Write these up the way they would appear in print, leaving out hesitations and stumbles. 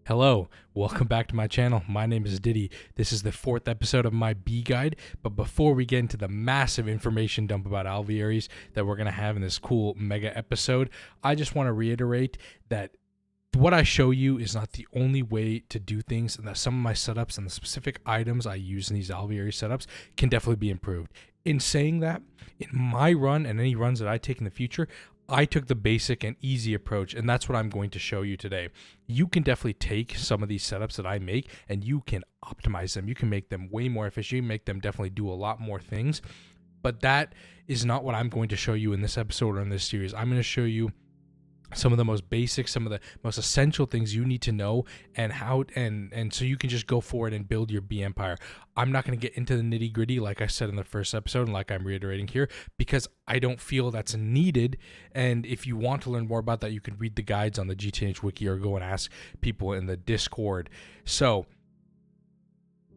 Hello, welcome back to my channel. My name is Aditya. This is the 4th episode of my B guide, but before we get into the massive information dump about alvearies that we're going to have in this cool mega episode, I just want to reiterate that what I show you is not the only way to do things, and that some of my setups and the specific items I use in these alveary setups can definitely be improved. In saying that, in my run and any runs that I take in the future, I took the basic and easy approach, and that's what I'm going to show you today. You can definitely take some of these setups that I make and you can optimize them. You can make them way more efficient. You can make them definitely do a lot more things, but that is not what I'm going to show you in this episode or in this series. I'm going to show you some of the most basic, some of the most essential things you need to know, and how and so you can just go forward and build your B empire. I'm not going to get into the nitty gritty like I said in the first episode and like I'm reiterating here, because I don't feel that's needed. And if you want to learn more about that, you can read the guides on the GTH wiki or go and ask people in the Discord. So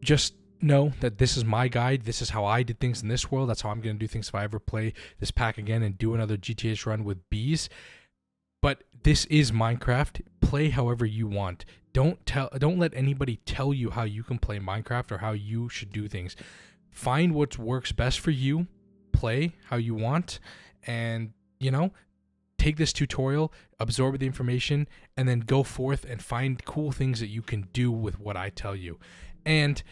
just know that this is my guide. This is how I did things in this world. That's how I'm going to do things if I ever play this pack again and do another GTH run with bees. But this is Minecraft. Play however you want. Don't let anybody tell you how you can play Minecraft or how you should do things. Find what works best for you. Play how you want, and take this tutorial, absorb the information, and then go forth and find cool things that you can do with what I tell you. And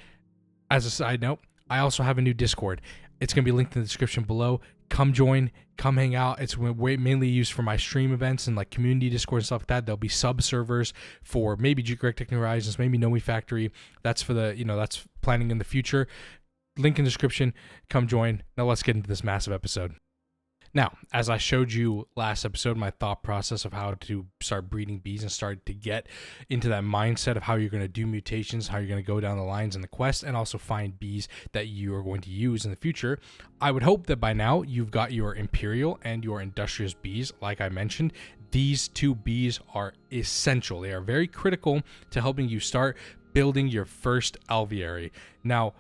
as a side note, I also have a new Discord. It's going to be linked in the description below. Come join, come hang out. It's mainly used for my stream events and like community Discord and stuff like that. There'll be sub servers for maybe GregTech New Horizons, maybe Noe Factory. That's for the, that's planning in the future. Link in the description. Come join. Now let's get into this massive episode. Now, as I showed you last episode, my thought process of how to start breeding bees and start to get into that mindset of how you're going to do mutations, how you're going to go down the lines in the quest, and also find bees that you are going to use in the future. I would hope that by now you've got your Imperial and your Industrious bees. Like I mentioned, these two bees are essential. They are very critical to helping you start building your first alveary. Now,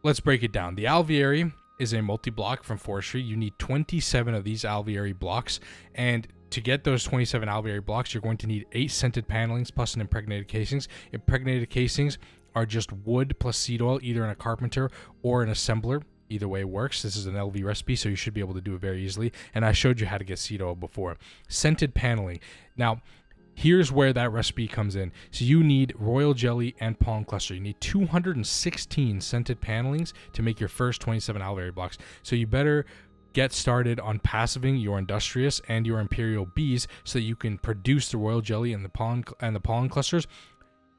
let's break it down. The alveary is a multi-block from forestry. You need 27 of these alveary blocks, and to get those 27 alveary blocks, you're going to need 8 scented panelings plus an impregnated casings. Impregnated casings are just wood plus seed oil, either in a Carpenter or an assembler. Either way works. This is an LV recipe, so you should be able to do it very easily, and I showed you how to get seed oil before. Scented paneling. Now, here's where that recipe comes in. So you need royal jelly and pollen cluster. You need 216 scented panelings to make your first 27 alveary blocks. So you better get started on passiving your Industrious and your Imperial bees so that you can produce the royal jelly and the pollen clusters,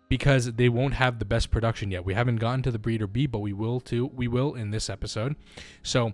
because they won't have the best production yet. We haven't gotten to the breeder bee, but we will in this episode. So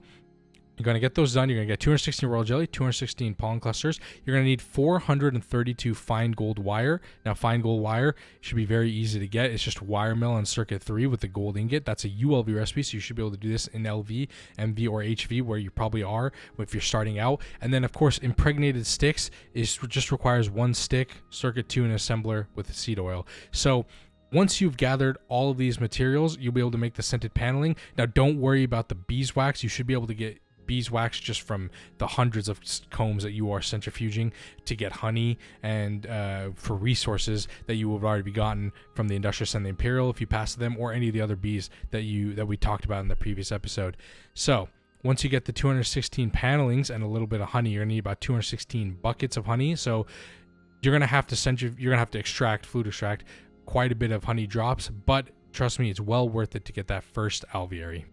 you're going to get those done. You're going to get 216 royal jelly, 216 pollen clusters. You're going to need 432 fine gold wire. Now, fine gold wire should be very easy to get. It's just wire mill on circuit 3 with the gold ingot. That's a ULV recipe, so you should be able to do this in LV, MV, or HV, where you probably are if you're starting out. And then, of course, impregnated sticks just requires 1 stick, circuit 2, and assembler with seed oil. So once you've gathered all of these materials, you'll be able to make the scented paneling. Now, don't worry about the beeswax. You should be able to get beeswax just from the hundreds of combs that you are centrifuging to get honey, and for resources that you have already gotten from the Industrious and the Imperial if you pass them, or any of the other bees that we talked about in the previous episode. So once you get the 216 panelings and a little bit of honey, you're gonna need about 216 buckets of honey. So you're gonna have to fluid extract quite a bit of honey drops, but trust me, it's well worth it to get that first alveary.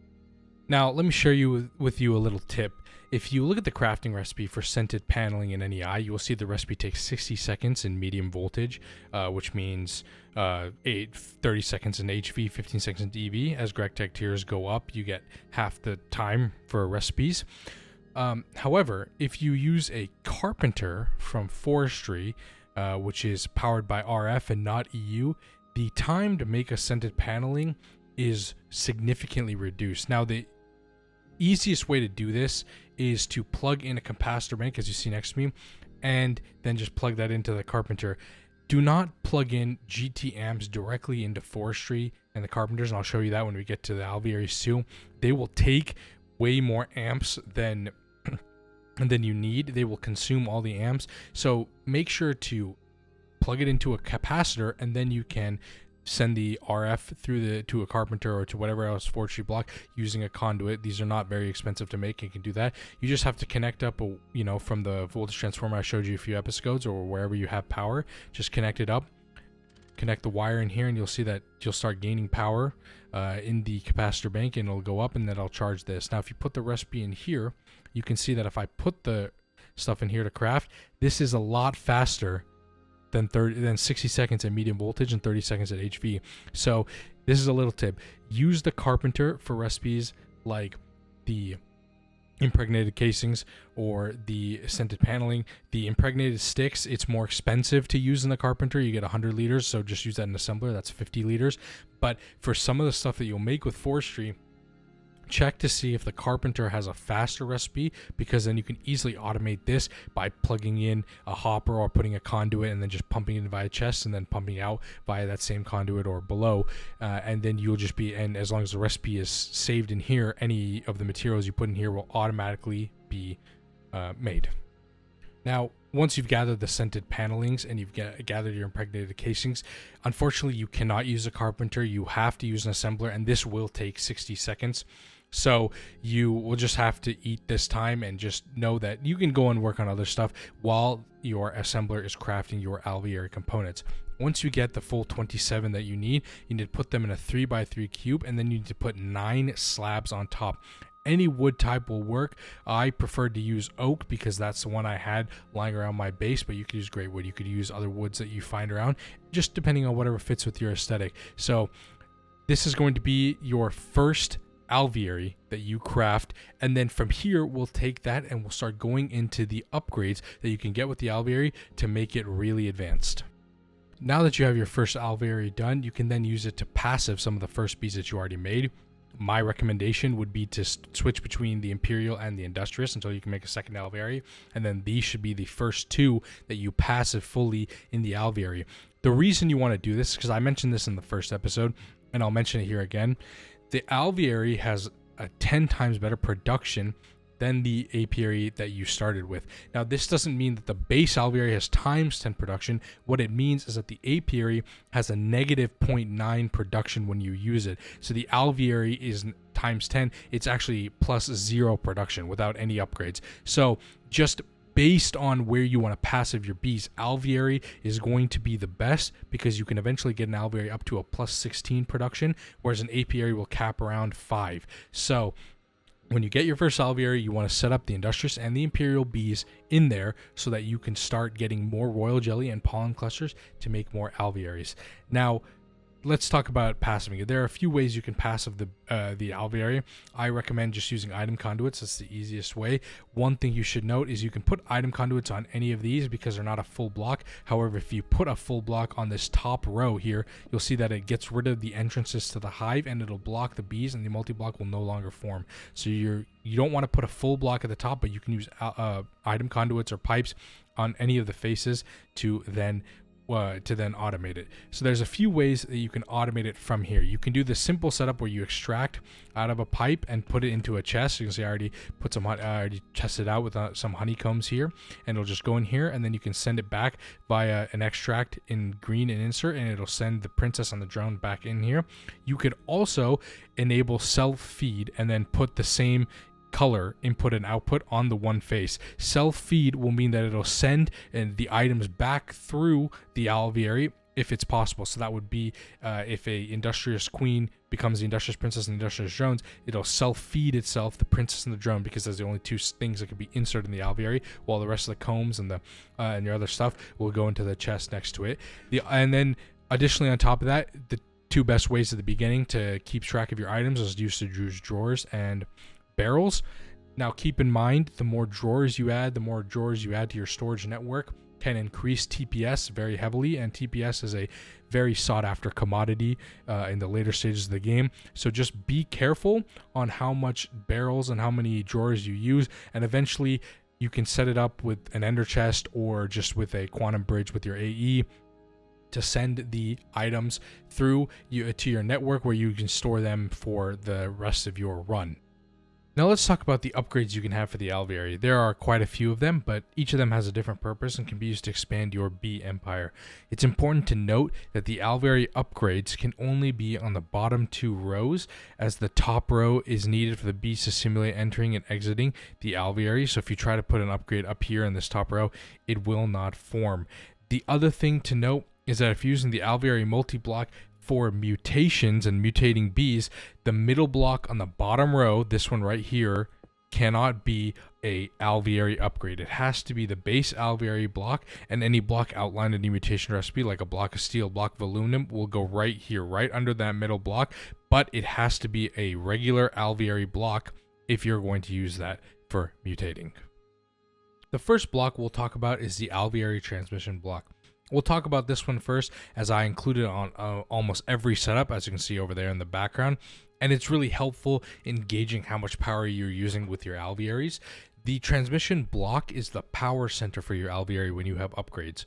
Now, let me share with you a little tip. If you look at the crafting recipe for scented paneling in NEI, you will see the recipe takes 60 seconds in medium voltage, which means 30 seconds in HV, 15 seconds in EV. As GregTech tiers go up, you get half the time for recipes. However, if you use a Carpenter from forestry, which is powered by RF and not EU, the time to make a scented paneling is significantly reduced. Now, the easiest way to do this is to plug in a capacitor bank, as you see next to me, and then just plug that into the Carpenter. Do not plug in GT amps directly into forestry and the Carpenters, and I'll show you that when we get to the alvearies too. They will take way more amps than you need. They will consume all the amps. So make sure to plug it into a capacitor, and then you can send the RF through to a Carpenter or to whatever else forestry block using a conduit. These are not very expensive to make. You can do that. You just have to connect up, from the voltage transformer I showed you a few episodes, or wherever you have power. Just connect it up, connect the wire in here, and you'll see that you'll start gaining power in the capacitor bank, and it'll go up, and then I'll charge this. Now, if you put the recipe in here, you can see that if I put the stuff in here to craft, this is a lot faster than 60 seconds at medium voltage and 30 seconds at HV. So this is a little tip. Use the Carpenter for recipes like the impregnated casings or the scented paneling. The impregnated sticks, it's more expensive to use in the Carpenter. You get 100 liters, so just use that in assembler. That's 50 liters. But for some of the stuff that you'll make with forestry, check to see if the Carpenter has a faster recipe, because then you can easily automate this by plugging in a hopper or putting a conduit and then just pumping it via chest and then pumping out via that same conduit or below. And then you'll just be, and as long as the recipe is saved in here, any of the materials you put in here will automatically be made. Now, once you've gathered the scented panelings and you've gathered your impregnated casings, unfortunately you cannot use a Carpenter. You have to use an assembler, and this will take 60 seconds. So you will just have to eat this time, and just know that you can go and work on other stuff while your assembler is crafting your alveary components. Once you get the full 27 that you need to put them in a 3x3 cube, and then you need to put 9 slabs on top. Any wood type will work. I preferred to use oak because that's the one I had lying around my base, but you could use great wood. You could use other woods that you find around, just depending on whatever fits with your aesthetic. So this is going to be your first alveary that you craft, and then from here we'll take that and we'll start going into the upgrades that you can get with the alveary to make it really advanced. Now that you have your first alveary done, you can then use it to passive some of the first bees that you already made. My recommendation would be to switch between the Imperial and the Industrious until you can make a second alveary, and then these should be the first two that you passive fully in the alveary. The reason you want to do this is because I mentioned this in the first episode, and I'll mention it here again. The alveary has a 10 times better production than the apiary that you started with. Now, this doesn't mean that the base alveary has times 10 production. What it means is that the apiary has a negative 0.9 production when you use it. So the alveary is times 10. It's actually plus 0 production without any upgrades. So just based on where you want to passive your bees, alveary is going to be the best, because you can eventually get an alveary up to a plus 16 production, whereas an apiary will cap around 5. So when you get your first alveary, you want to set up the Industrious and the Imperial bees in there so that you can start getting more royal jelly and pollen clusters to make more alvearies. Now, let's talk about passiving it. There are a few ways you can passive the alveary. I recommend just using item conduits. That's the easiest way. One thing you should note is you can put item conduits on any of these because they're not a full block. However, if you put a full block on this top row here, you'll see that it gets rid of the entrances to the hive, and it'll block the bees, and the multi-block will no longer form. So you don't want to put a full block at the top, but you can use item conduits or pipes on any of the faces to then automate it. So there's a few ways that you can automate it from here. You can do the simple setup where you extract out of a pipe and put it into a chest. You can see I already tested out with some honeycombs here, and it'll just go in here, and then you can send it back via an extract in green and insert, and it'll send the princess on the drone back in here. You could also enable self-feed and then put the same color input and output on the one face. Self-feed will mean that it'll send the items back through the alveary if it's possible. So that would be if a Industrious Queen becomes the Industrious Princess and the Industrious Drones, it'll self-feed itself, the princess and the drone, because there's the only two things that could be inserted in the alveary, while the rest of the combs and your other stuff will go into the chest next to it. And then additionally on top of that, the two best ways at the beginning to keep track of your items is use drawers and barrels. Now keep in mind, the more drawers you add to your storage network can increase TPS very heavily, and TPS is a very sought after commodity in the later stages of the game. So just be careful on how much barrels and how many drawers you use, and eventually you can set it up with an ender chest or just with a quantum bridge with your AE to send the items through to your network where you can store them for the rest of your run. Now let's talk about the upgrades you can have for the Alveary. There are quite a few of them, but each of them has a different purpose and can be used to expand your bee empire. It's important to note that the Alveary upgrades can only be on the bottom 2 rows, as the top row is needed for the bees to simulate entering and exiting the Alveary. So if you try to put an upgrade up here in this top row, it will not form. The other thing to note is that if you're using the Alveary multi-block for mutations and mutating bees, the middle block on the bottom row, this one right here, cannot be a Alveary upgrade. It has to be the base Alveary block, and any block outlined in the mutation recipe, like a block of steel, block of aluminum, will go right here, right under that middle block, but it has to be a regular Alveary block if you're going to use that for mutating. The first block we'll talk about is the Alveary Transmission block. We'll talk about this one first, as I include it on almost every setup, as you can see over there in the background, and it's really helpful in gauging how much power you're using with your Alvearies. The transmission block is the power center for your Alveary when you have upgrades.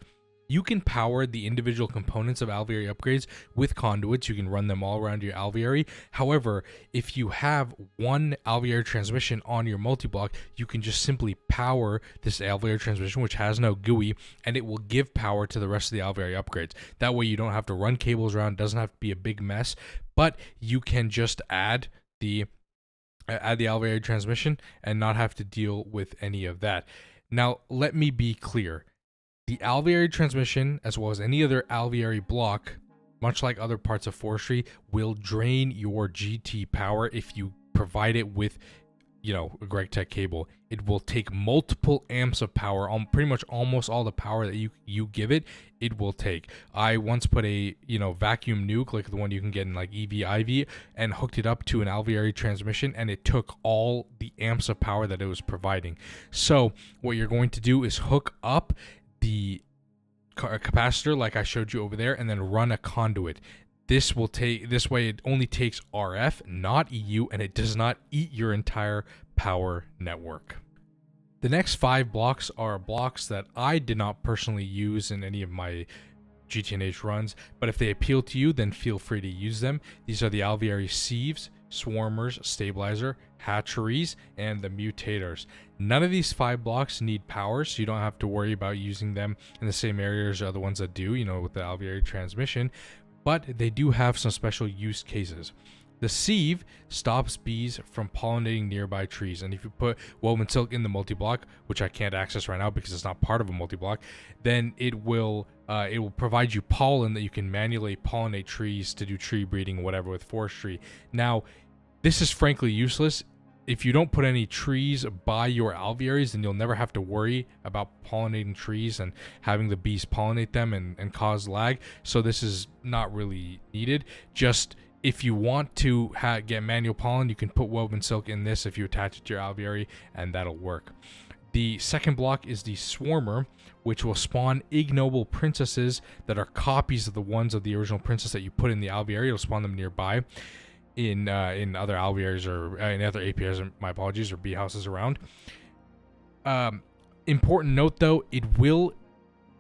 You can power the individual components of Alveary upgrades with conduits. You can run them all around your Alveary. However, if you have one Alveary transmission on your multi-block, you can just simply power this Alveary transmission, which has no GUI, and it will give power to the rest of the Alveary upgrades. That way you don't have to run cables around. It doesn't have to be a big mess, but you can just add the Alveary transmission and not have to deal with any of that. Now, let me be clear. The Alveary transmission, as well as any other Alveary block, much like other parts of forestry, will drain your GT power if you provide it with, a GregTech cable. It will take multiple amps of power, pretty much almost all the power that you give it, it will take. I once put a, vacuum nuke, like the one you can get in like EV, and hooked it up to an Alveary transmission, and it took all the amps of power that it was providing. So what you're going to do is hook up the capacitor like I showed you over there, and then run a conduit. This way it only takes RF, not EU, and it does not eat your entire power network. The next 5 blocks are blocks that I did not personally use in any of my GTNH runs, but if they appeal to you, then feel free to use them. These are the Alveary sieves, swarmers, stabilizer, hatcheries, and the mutators. None of these 5 blocks need power, so you don't have to worry about using them in the same areas as other ones that do, with the Alveary transmission, but they do have some special use cases. The sieve stops bees from pollinating nearby trees, and if you put woven silk in the multi-block, which I can't access right now because it's not part of a multi-block, then it will provide you pollen that you can manually pollinate trees to do tree breeding or whatever with forestry. Now, this is frankly useless. If you don't put any trees by your Alvearies, then you'll never have to worry about pollinating trees and having the bees pollinate them and cause lag. So this is not really needed. Just if you want to get manual pollen, you can put woven silk in this if you attach it to your Alveary, and that'll work. The second block is the swarmer, which will spawn ignoble princesses that are copies of the ones of the original princess that you put in the Alveary. It'll spawn them nearby in other Alvearies or in other APIs, my apologies, or bee houses around. Important note though, it will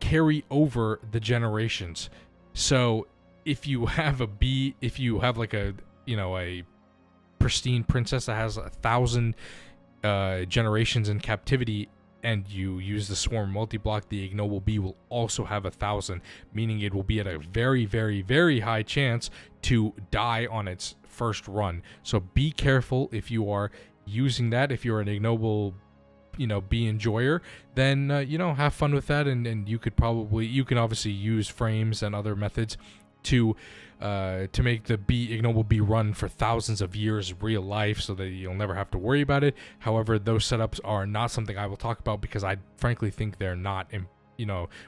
carry over the generations. So if you have like a pristine princess that has 1,000 generations in captivity, and you use the swarm multi-block, the ignoble bee will also have 1,000, meaning it will be at a very, very, very high chance to die on its first run. So be careful if you are using that. If you're an ignoble bee enjoyer, then have fun with that, and you can obviously use frames and other methods to make the ignoble bee run for thousands of years real life, so that you'll never have to worry about it. However, those setups are not something I will talk about because I frankly think they're not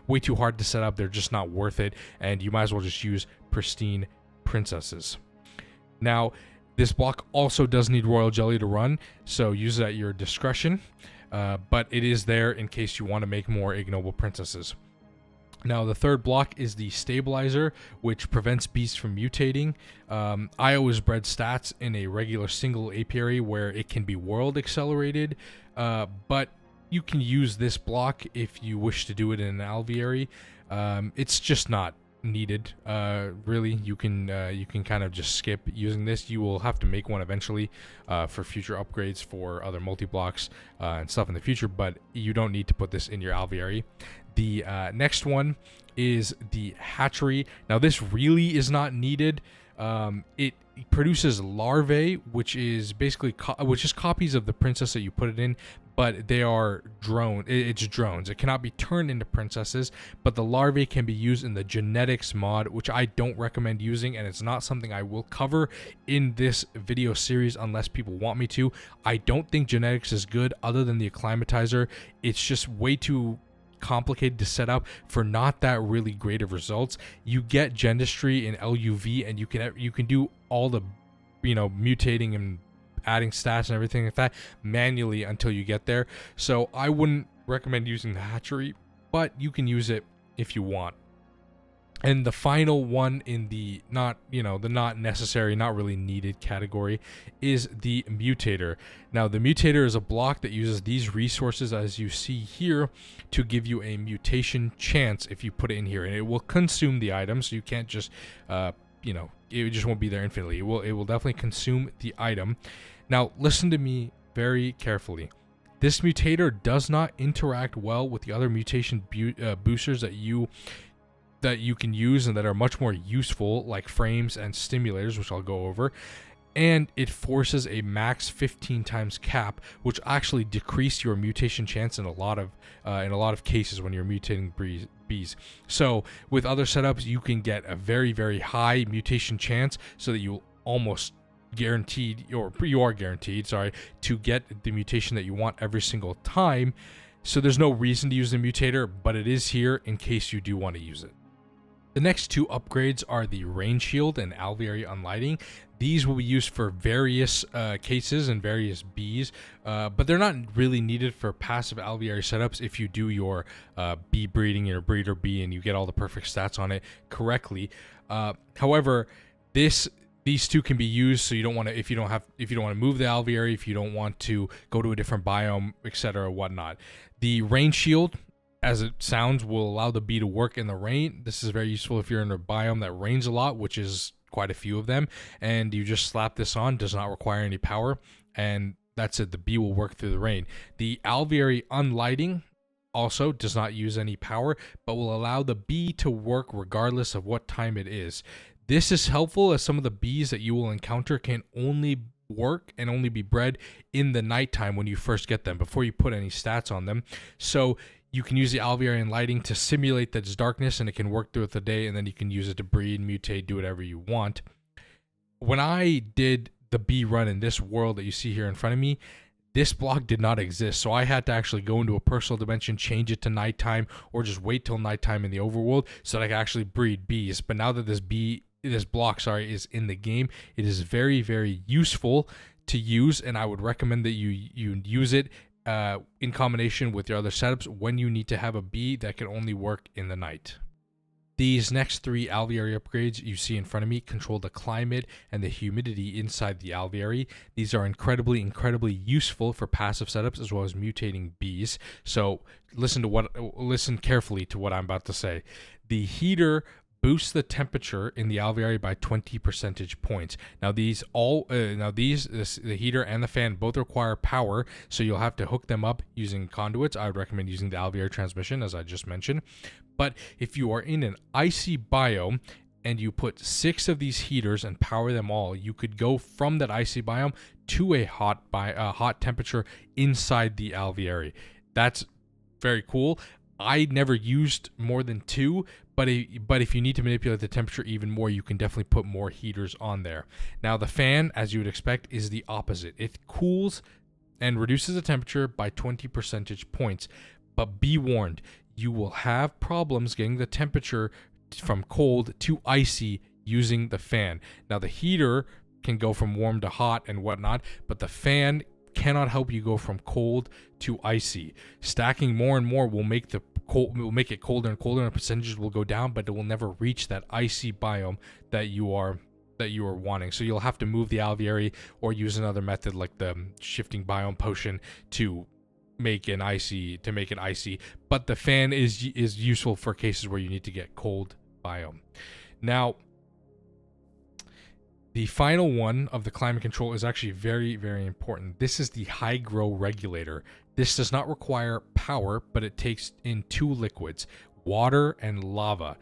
way too hard to set up. They're just not worth it, and you might as well just use pristine princesses. Now, this block also does need royal jelly to run, so use it at your discretion, but it is there in case you want to make more ignoble princesses. Now, the third block is the stabilizer, which prevents bees from mutating. I always bred stats in a regular single apiary where it can be world accelerated, but you can use this block if you wish to do it in an alveary. It's just not needed. Really, you can kind of just skip using this. You will have to make one eventually for future upgrades for other multi-blocks and stuff in the future, but you don't need to put this in your alveary. The next one is the hatchery. Now this really is not needed. It produces larvae, which is basically copies of the princess that you put it in, but they are it's drones. It cannot be turned into princesses, but the larvae can be used in the genetics mod, which I don't recommend using, and it's not something I will cover in this video series unless people want me to. I don't think genetics is good other than the acclimatizer. It's just way too complicated to set up for not that really great of results. You get gendistry in LUV, and you can do all the mutating and adding stats and everything like that manually until you get there. So I wouldn't recommend using the hatchery, but you can use it if you want. And the final one in the not necessary, not really needed category is the mutator. Now, the mutator is a block that uses these resources, as you see here, to give you a mutation chance if you put it in here. And it will consume the item, so you can't just, it just won't be there infinitely. It will definitely consume the item. Now, listen to me very carefully. This mutator does not interact well with the other mutation boosters that you can use and that are much more useful, like frames and stimulators, which I'll go over. And it forces a max 15 times cap, which actually decrease your mutation chance in a lot of cases when you're mutating bees. So with other setups, you can get a very, very high mutation chance, so that you almost guaranteed, or you are guaranteed, to get the mutation that you want every single time. So there's no reason to use the mutator, but it is here in case you do want to use it. The next two upgrades are the rain shield and alveary unlighting. These will be used for various cases and various bees, but they're not really needed for passive alveary setups if you do your bee breeding, your breeder bee, and you get all the perfect stats on it correctly. However, these two can be used, so you don't want to, if you don't want to move the alveary, if you don't want to go to a different biome, etc., whatnot. The rain shield, as it sounds, will allow the bee to work in the rain. This is very useful if you're in a biome that rains a lot, which is quite a few of them, and you just slap this on. Does not require any power, and that's it. The bee will work through the rain. The alveary unlighting also does not use any power, but will allow the bee to work regardless of what time it is. This is helpful, as some of the bees that you will encounter can only work and only be bred in the nighttime when you first get them, before you put any stats on them. So you can use the alveary lighting to simulate that it's darkness, and it can work throughout the day, and then you can use it to breed, mutate, do whatever you want. When I did the bee run in this world that you see here in front of me, this block did not exist, so I had to actually go into a personal dimension, change it to nighttime, or just wait till nighttime in the overworld so that I could actually breed bees. But now that this block is in the game, it is very, very useful to use, and I would recommend that you use it in combination with your other setups when you need to have a bee that can only work in the night. These next three alveary upgrades you see in front of me control the climate and the humidity inside the alveary. These are incredibly, incredibly useful for passive setups as well as mutating bees. So listen carefully to what I'm about to say. The heater boosts the temperature in the alveary by 20 percentage points. Now the heater and the fan both require power, so you'll have to hook them up using conduits. I would recommend using the Alveary Transmission, as I just mentioned. But if you are in an icy biome and you put 6 of these heaters and power them all, you could go from that icy biome to a hot temperature inside the alveary. That's very cool. I never used more than 2, but if you need to manipulate the temperature even more, you can definitely put more heaters on there. Now the fan, as you would expect, is the opposite. It cools and reduces the temperature by 20 percentage points. But be warned, you will have problems getting the temperature from cold to icy using the fan. Now the heater can go from warm to hot and whatnot, but the fan cannot help you go from cold to icy. Stacking more and more will make it colder and colder, and the percentages will go down, but it will never reach that icy biome that you are wanting. So you'll have to move the alveary or use another method like the shifting biome potion to make it icy. But the fan is useful for cases where you need to get cold biome. Now, the final one of the climate control is actually very, very important. This is the hygro regulator. This does not require power, but it takes in two liquids, water and lava.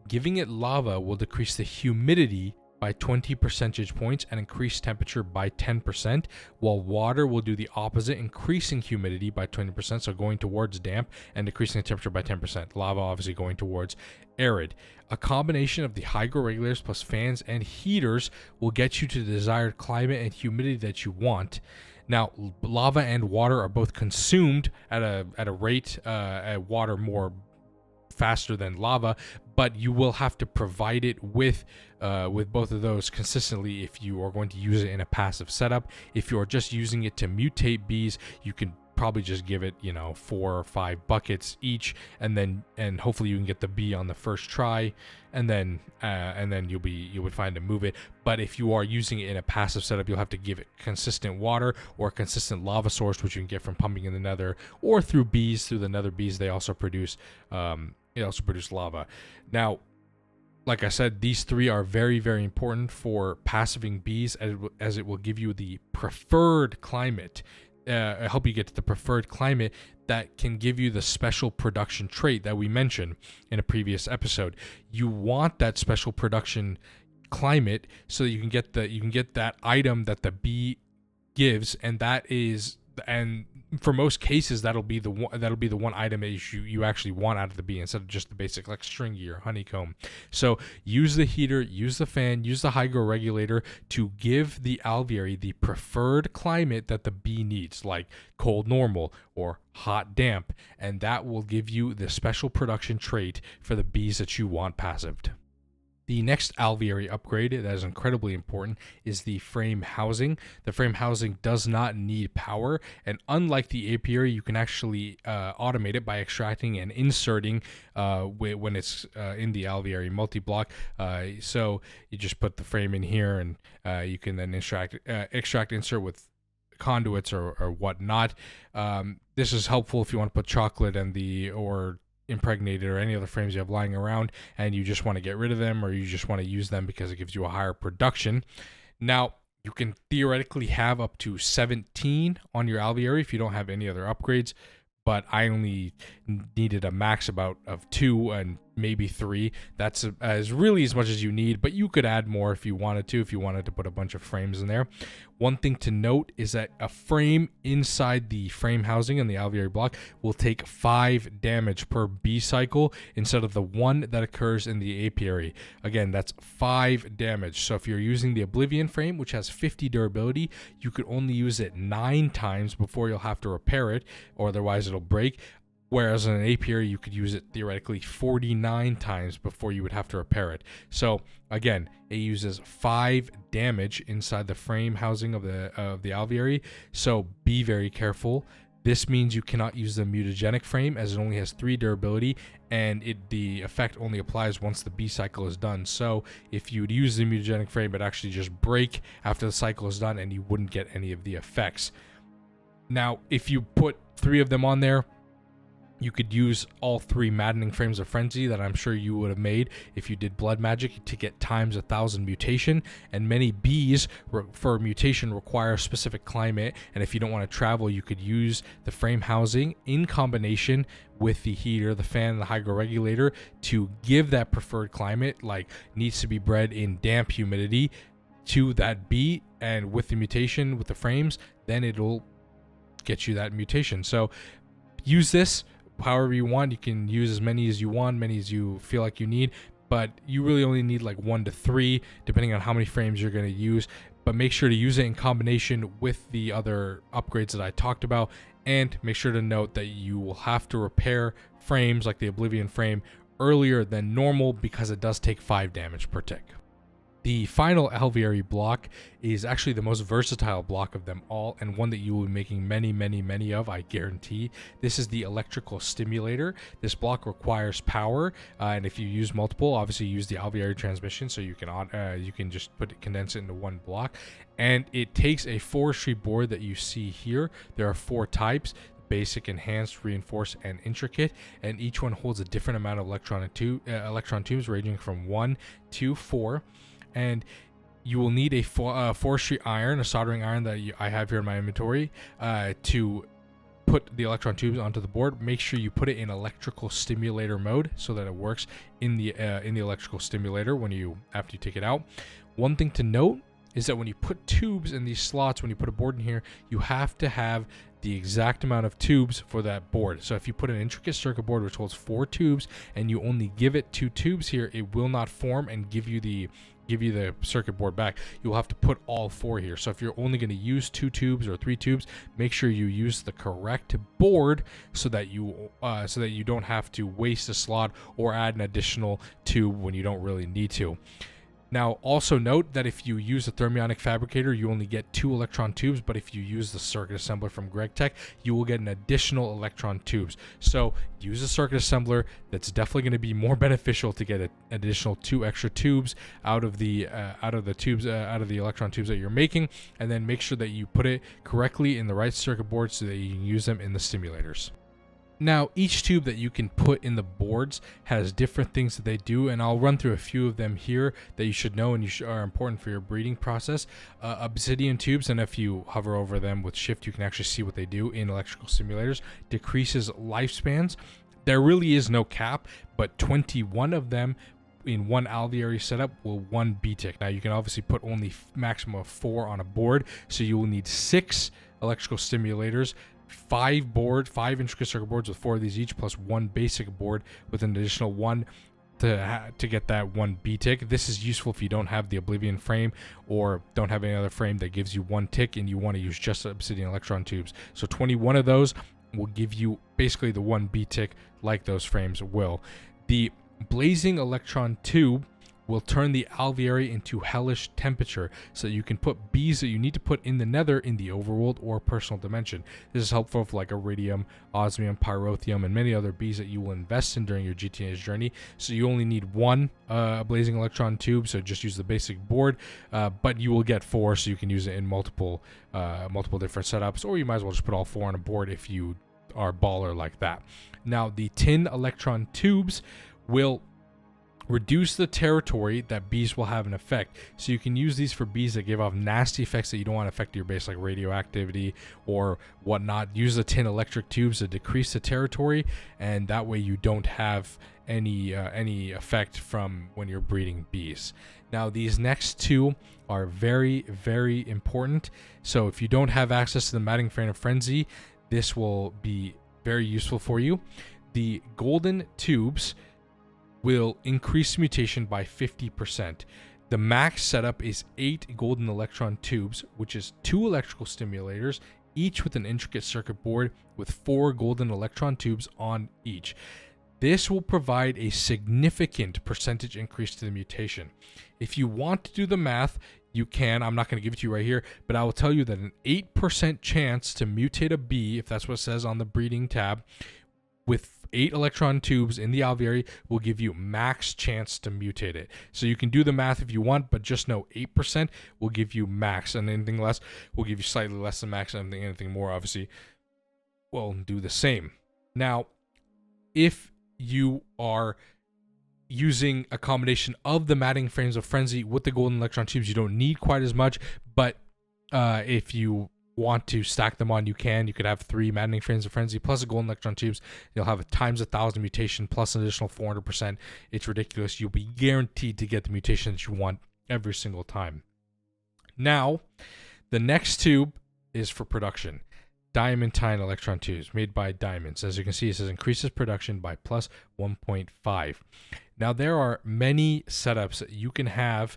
Giving it lava will decrease the humidity by 20 percentage points and increase temperature by 10%, while water will do the opposite, increasing humidity by 20%, so going towards damp, and decreasing the temperature by 10%. Lava obviously going towards arid. A combination of the hygro regulators plus fans and heaters will get you to the desired climate and humidity that you want. Now, lava and water are both consumed at a rate, water more faster than lava, but you will have to provide it with both of those consistently if you are going to use it in a passive setup. If you are just using it to mutate bees, you can probably just give it 4 or 5 buckets each, and hopefully you can get the bee on the first try, and then you'll be fine to move it. But if you are using it in a passive setup, you'll have to give it consistent water or a consistent lava source, which you can get from pumping in the nether or through the nether bees. They also produce lava. Now, like I said, these three are very, very important for passiving bees, as it will give you the preferred climate, help you get to the preferred climate that can give you the special production trait that we mentioned in a previous episode. You want that special production climate so that you can get that item that the bee gives, and for most cases that'll be the one item that you actually want out of the bee, instead of just the basic like stringy or honeycomb. So use the heater, use the fan, use the hygro regulator to give the alveary the preferred climate that the bee needs, like cold normal or hot damp, and that will give you the special production trait for the bees that you want passived. The next alveary upgrade that is incredibly important is the frame housing. The frame housing does not need power, and unlike the apiary, you can actually automate it by extracting and inserting when it's in the alveary multi-block. So you just put the frame in here, and you can then extract, insert with conduits or whatnot. This is helpful if you want to put chocolate or impregnated or any other frames you have lying around and you just want to get rid of them, or you just want to use them because it gives you a higher production. Now, you can theoretically have up to 17 on your alveary if you don't have any other upgrades, but I only needed a max of 2 and maybe 3. That's really as much as you need, but you could add more if you wanted to put a bunch of frames in there. One thing to note is that a frame inside the frame housing in the alveary block will take 5 damage per bee cycle instead of the 1 that occurs in the apiary. Again, that's 5 damage. So if you're using the Oblivion frame, which has 50 durability, you could only use it 9 times before you'll have to repair it, or otherwise it'll break. Whereas in an apiary, you could use it theoretically 49 times before you would have to repair it. So again, it uses 5 damage inside the frame housing of the alveary. So be very careful. This means you cannot use the mutagenic frame, as it only has 3 durability, and the effect only applies once the bee cycle is done. So if you would use the mutagenic frame, it'd actually just break after the cycle is done, and you wouldn't get any of the effects. Now, if you put 3 of them on there, you could use all 3 maddening frames of frenzy that I'm sure you would have made if you did blood magic to get times 1,000 mutation. And many bees for mutation require a specific climate, and if you don't want to travel, you could use the frame housing in combination with the heater, the fan, and the hygro regulator to give that preferred climate, like needs to be bred in damp humidity, to that bee. And with the mutation with the frames, then it'll get you that mutation. So use this however you want. You can use as many as you want, many as you feel like you need, but you really only need like 1 to 3 depending on how many frames you're going to use. But make sure to use it in combination with the other upgrades that I talked about, and make sure to note that you will have to repair frames like the Oblivion frame earlier than normal, because it does take 5 damage per tick. The final alveary block is actually the most versatile block of them all, and one that you will be making many, many, many of, I guarantee. This is the electrical stimulator. This block requires power, and if you use multiple, obviously use the Alveary transmission, so you can just condense it into one block. And it takes a forestry board that you see here. There are 4 types. basic, enhanced, reinforced, and intricate, and each one holds a different amount of electron tubes ranging from 1 to 4. And you will need a forestry iron, a soldering iron that I have here in my inventory, to put the electron tubes onto the board. Make sure you put it in electrical stimulator mode so that it works in the electrical stimulator after you take it out. One thing to note is that when you put tubes in these slots, when you put a board in here, you have to have the exact amount of tubes for that board. So if you put an intricate circuit board which holds 4 tubes and you only give it 2 tubes here, it will not form and give you the circuit board back. You'll have to put all 4 here. So if you're only going to use 2 tubes or 3 tubes, make sure you use the correct board so that you don't have to waste a slot or add an additional tube when you don't really need to. Now, also note that if you use a thermionic fabricator, you only get 2 electron tubes, but if you use the circuit assembler from GregTech, you will get an additional electron tubes. So use a circuit assembler. That's definitely going to be more beneficial to get an additional 2 extra tubes out of the electron tubes that you're making, and then make sure that you put it correctly in the right circuit board so that you can use them in the stimulators. Now, each tube that you can put in the boards has different things that they do, and I'll run through a few of them here that you should know and are important for your breeding process. Obsidian tubes, and if you hover over them with shift, you can actually see what they do in electrical simulators. Decreases lifespans. There really is no cap, but 21 of them in one Alveary setup will 1 BTIC. Now, you can obviously put only maximum of 4 on a board, so you will need 6 electrical stimulators, 5 intricate circuit boards with 4 of these each, plus 1 basic board with an additional 1 to get that 1 BTIC. This is useful if you don't have the Oblivion frame or don't have any other frame that gives you 1 tick and you want to use just Obsidian electron tubes. So 21 of those will give you basically the 1 BTIC like those frames will. The blazing electron tube will turn the Alveary into hellish temperature so that you can put bees that you need to put in the nether in the overworld or personal dimension. This is helpful for like iridium, osmium, pyrotheum, and many other bees that you will invest in during your GTNH journey. So you only need 1 blazing electron tube, so just use the basic board, but you will get 4, so you can use it in multiple different setups, or you might as well just put all 4 on a board if you are baller like that. Now, the tin electron tubes will reduce the territory that bees will have an effect. So you can use these for bees that give off nasty effects that you don't want to affect your base, like radioactivity or whatnot. Use the tin electric tubes to decrease the territory, and that way you don't have any effect from when you're breeding bees. Now, these next 2 are very, very important. So if you don't have access to the matting frame of frenzy, this will be very useful for you. The golden tubes will increase mutation by 50%. The max setup is 8 golden electron tubes, which is 2 electrical stimulators, each with an intricate circuit board with 4 golden electron tubes on each. This will provide a significant percentage increase to the mutation. If you want to do the math, you can. I'm not going to give it to you right here, but I will tell you that an 8% chance to mutate a bee, if that's what it says on the breeding tab, with 8 electron tubes in the Alveary will give you max chance to mutate it. So you can do the math if you want, but just know 8% will give you max, and anything less will give you slightly less than max, and anything more obviously will do the same. Now, if you are using a combination of the matting frames of frenzy with the golden electron tubes, you don't need quite as much, but if you want to stack them on, you could have 3 maddening frames of frenzy plus a golden electron tubes. You'll have a times 1,000 mutation plus an additional 400%. It's ridiculous. You'll be guaranteed to get the mutation that you want every single time. Now, the next tube is for production. Diamantine electron tubes made by diamonds. As you can see, it says increases production by plus 1.5. Now, there are many setups that you can have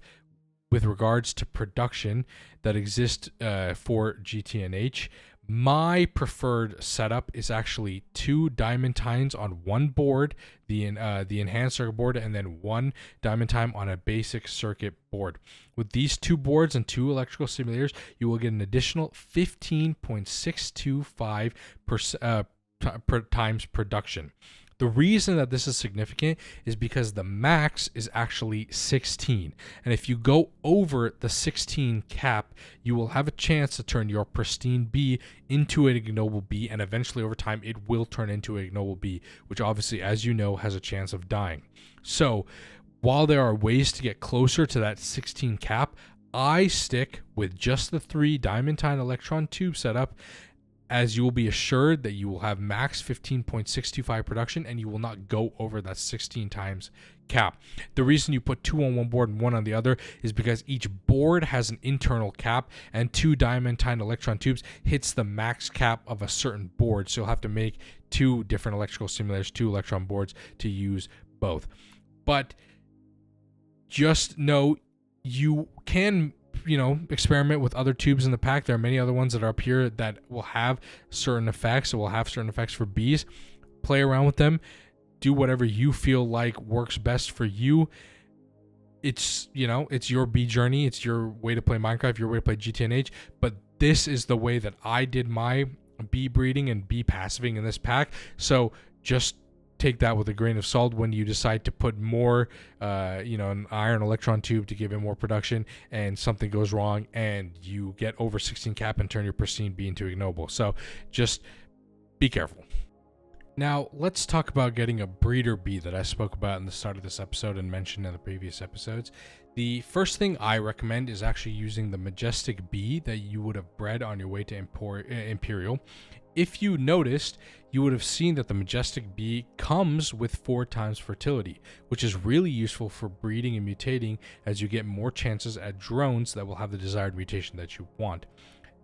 with regards to production that exist for GTNH. My preferred setup is actually 2 diamantines on 1 board, the enhanced circuit board, and then 1 diamantine on a basic circuit board. With these 2 boards and 2 electrical stimulators, you will get an additional 15.625 times production. The reason that this is significant is because the max is actually 16. And if you go over the 16 cap, you will have a chance to turn your pristine B into an ignoble B, and eventually over time it will turn into an ignoble B, which obviously, as you know, has a chance of dying. So while there are ways to get closer to that 16 cap, I stick with just the 3 diamantine electron tube setup, as you will be assured that you will have max 15.625 production and you will not go over that 16 times cap. The reason you put 2 on one board and 1 on the other is because each board has an internal cap, and 2 diamantine electron tubes hits the max cap of a certain board. So you'll have to make 2 different electrical simulators, 2 electron boards to use both. But just know you can experiment with other tubes in the pack. There are many other ones that are up here that will have certain effects. It will have certain effects for bees. Play around with them. Do whatever you feel like works best for you. It's your bee journey. It's your way to play Minecraft, your way to play GTNH. But this is the way that I did my bee breeding and bee passiving in this pack. So just take that with a grain of salt when you decide to put more, an iron electron tube to give it more production, and something goes wrong and you get over 16 cap and turn your pristine bee into ignoble. So just be careful. Now let's talk about getting a breeder bee that I spoke about in the start of this episode and mentioned in the previous episodes. The first thing I recommend is actually using the majestic bee that you would have bred on your way to Imperial. If you noticed, you would have seen that the majestic bee comes with 4 times fertility, which is really useful for breeding and mutating, as you get more chances at drones that will have the desired mutation that you want.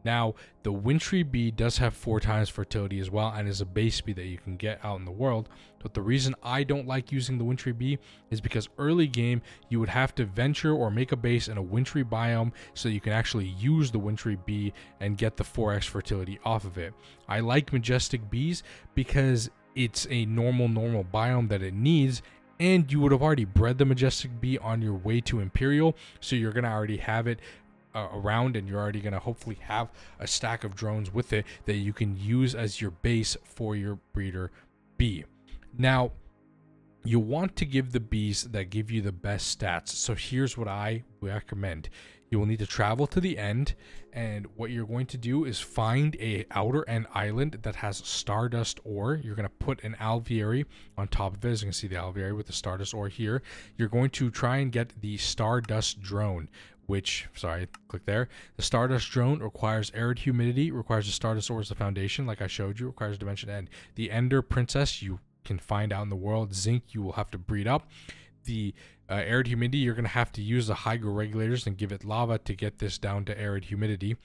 Now, the wintry bee does have 4 times fertility as well, and is a base bee that you can get out in the world. But the reason I don't like using the wintry bee is because early game you would have to venture or make a base in a wintry biome so you can actually use the wintry bee and get the 4x fertility off of it. I like majestic bees because it's a normal biome that it needs, and you would have already bred the majestic bee on your way to Imperial, so you're going to already have it around, and you're already going to hopefully have a stack of drones with it that you can use as your base for your breeder bee. Now, you want to give the bees that give you the best stats. So here's what I recommend. You will need to travel to the end, and what you're going to do is find a outer end island that has stardust ore. You're going to put an alveary on top of it. As you can see, the alveary with the stardust ore here. You're going to try and get the stardust drone, click there. The stardust drone requires arid humidity, requires the stardust ore as the foundation, like I showed you, requires dimension end. The ender princess you can find out in the world. Zinc you will have to breed up. The arid humidity, you're going to have to use the hydro regulators and give it lava to get this down to arid humidity.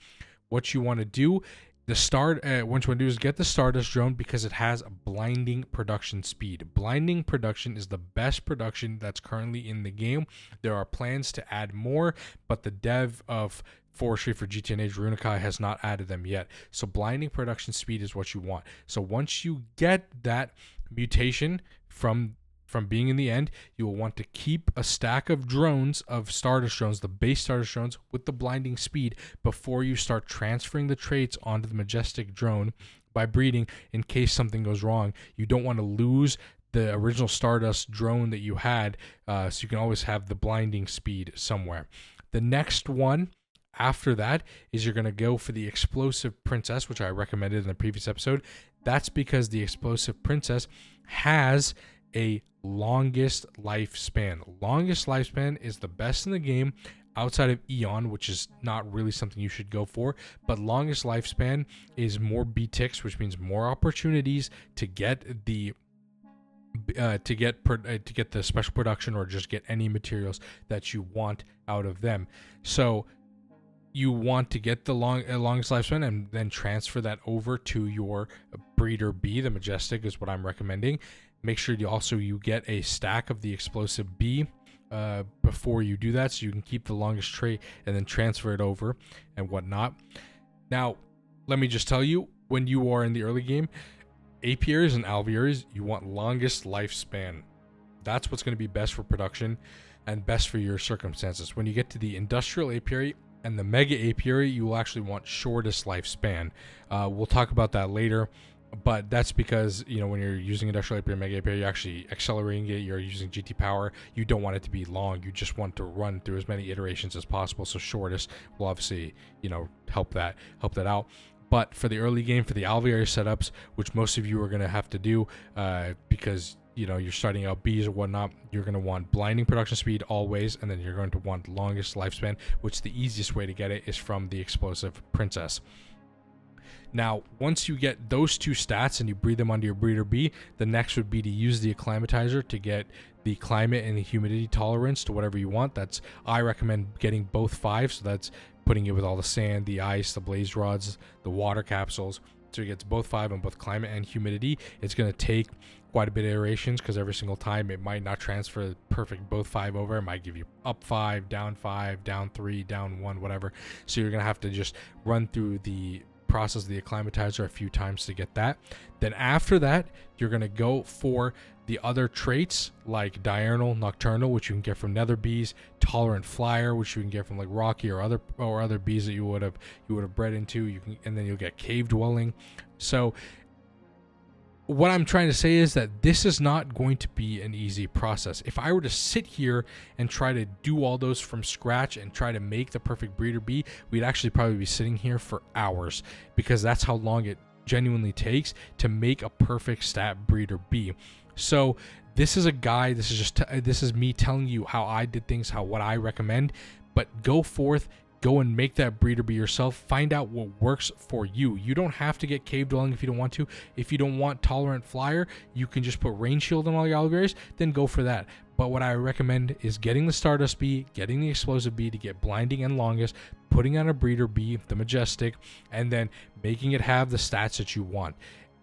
What you want to do, what you want to do is get the stardust drone because it has a blinding production speed. Blinding production is the best production that's currently in the game. There are plans to add more, but the dev of Forestry for GTNH Runikai has not added them yet. So blinding production speed is what you want. So once you get that mutation from being in the end, you will want to keep a stack of drones, of stardust drones, the base stardust drones with the blinding speed, before you start transferring the traits onto the majestic drone by breeding, in case something goes wrong. You don't want to lose the original stardust drone that you had, so you can always have the blinding speed somewhere. The next one after that is you're going to go for the explosive princess, which I recommended in the previous episode. That's because the explosive princess has a longest lifespan. Longest lifespan is the best in the game outside of Eon, which is not really something you should go for, but longest lifespan is more bee ticks, which means more opportunities to get the the special production, or just get any materials that you want out of them. So you want to get the longest lifespan and then transfer that over to your breeder bee. The majestic is what I'm recommending. Make sure you get a stack of the explosive bee before you do that, so you can keep the longest trait and then transfer it over and whatnot. Now, let me just tell you, when you are in the early game, apiaries and alvearies, you want longest lifespan. That's what's going to be best for production and best for your circumstances. When you get to the industrial apiary and the mega apiary, you will actually want shortest lifespan. We'll talk about that later But that's because, when you're using industrial apiary, mega apiary, you're actually accelerating it. You're using GT power. You don't want it to be long. You just want to run through as many iterations as possible. So shortest will obviously, help that out. But for the early game, for the alveary setups, which most of you are going to have to do because, you're starting out bees or whatnot, you're going to want blinding production speed always, and then you're going to want longest lifespan, which the easiest way to get it is from the explosive princess. Now, once you get those two stats and you breed them onto your breeder bee, the next would be to use the acclimatizer to get the climate and the humidity tolerance to whatever you want. I recommend getting both 5, so that's putting it with all the sand, the ice, the blaze rods, the water capsules. So it gets both 5 on both climate and humidity. It's going to take quite a bit of iterations because every single time it might not transfer perfect both 5 over. It might give you up 5, down 3, down 1, whatever. So you're going to have to just run through the process of the acclimatizer a few times to get that. Then after that, you're going to go for the other traits like diurnal, nocturnal, which you can get from nether bees, tolerant flyer, which you can get from like rocky or other bees that you would have bred into. And then you'll get cave dwelling. So what I'm trying to say is that this is not going to be an easy process. If I were to sit here and try to do all those from scratch and try to make the perfect breeder bee, we'd actually probably be sitting here for hours, because that's how long it genuinely takes to make a perfect stat breeder bee. So this is a guide. This is me telling you how I did things, what I recommend. But go forth. Go and make that breeder bee yourself. Find out what works for you. You don't have to get cave dwelling if you don't want to. If you don't want tolerant flyer, you can just put rain shield on all your alvearies, then go for that. But what I recommend is getting the stardust bee, getting the explosive bee to get blinding and longest, putting on a breeder bee, the majestic, and then making it have the stats that you want.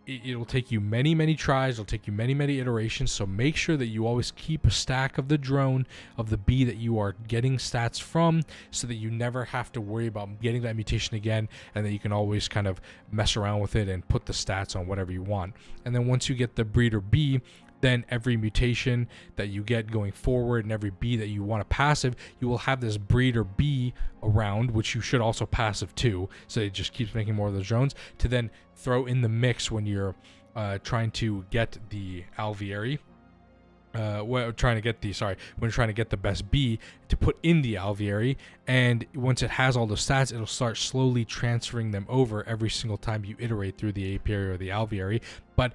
It'll take you many, many tries. It'll take you many, many iterations. So make sure that you always keep a stack of the drone of the bee that you are getting stats from, so that you never have to worry about getting that mutation again, and that you can always kind of mess around with it and put the stats on whatever you want. And then once you get the breeder bee, then every mutation that you get going forward and every bee that you want to passive, you will have this breeder bee around, which you should also passive too. So it just keeps making more of those drones to then throw in the mix when you're trying to get the alveary. When you're trying to get the best bee to put in the alveary, and once it has all the stats, it'll start slowly transferring them over every single time you iterate through the apiary or the alveary. But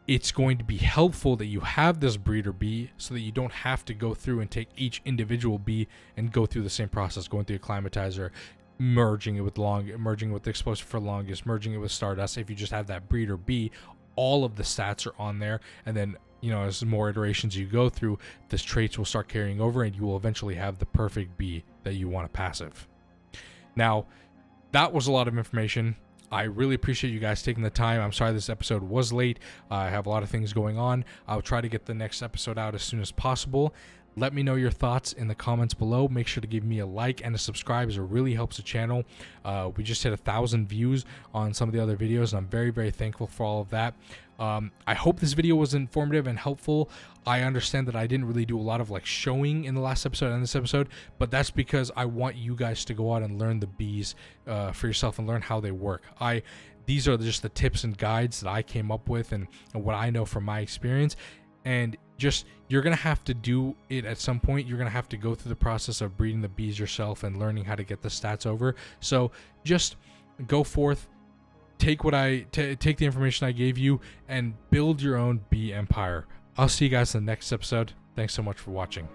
it's going to be helpful that you have this breeder bee, so that you don't have to go through and take each individual bee and go through the same process, going through acclimatizer, merging it with the explosive for longest, merging it with stardust. If you just have that breeder bee, all of the stats are on there, and then as more iterations you go through, this traits will start carrying over, and you will eventually have the perfect bee that you want to passive. Now, that was a lot of information. I really appreciate you guys taking the time. I'm sorry this episode was late. I have a lot of things going on. I'll try to get the next episode out as soon as possible. Let me know your thoughts in the comments below. Make sure to give me a like and a subscribe, as it really helps the channel. We just hit 1,000 views on some of the other videos, and I'm very, very thankful for all of that. I hope this video was informative and helpful. I understand that I didn't really do a lot of showing in the last episode and this episode, but that's because I want you guys to go out and learn the bees for yourself and learn how they work. These are just the tips and guides that I came up with and what I know from my experience. And you're going to have to do it at some point. You're going to have to go through the process of breeding the bees yourself and learning how to get the stats over. So just go forth, take the information I gave you, and build your own bee empire. I'll see you guys in the next episode. Thanks so much for watching.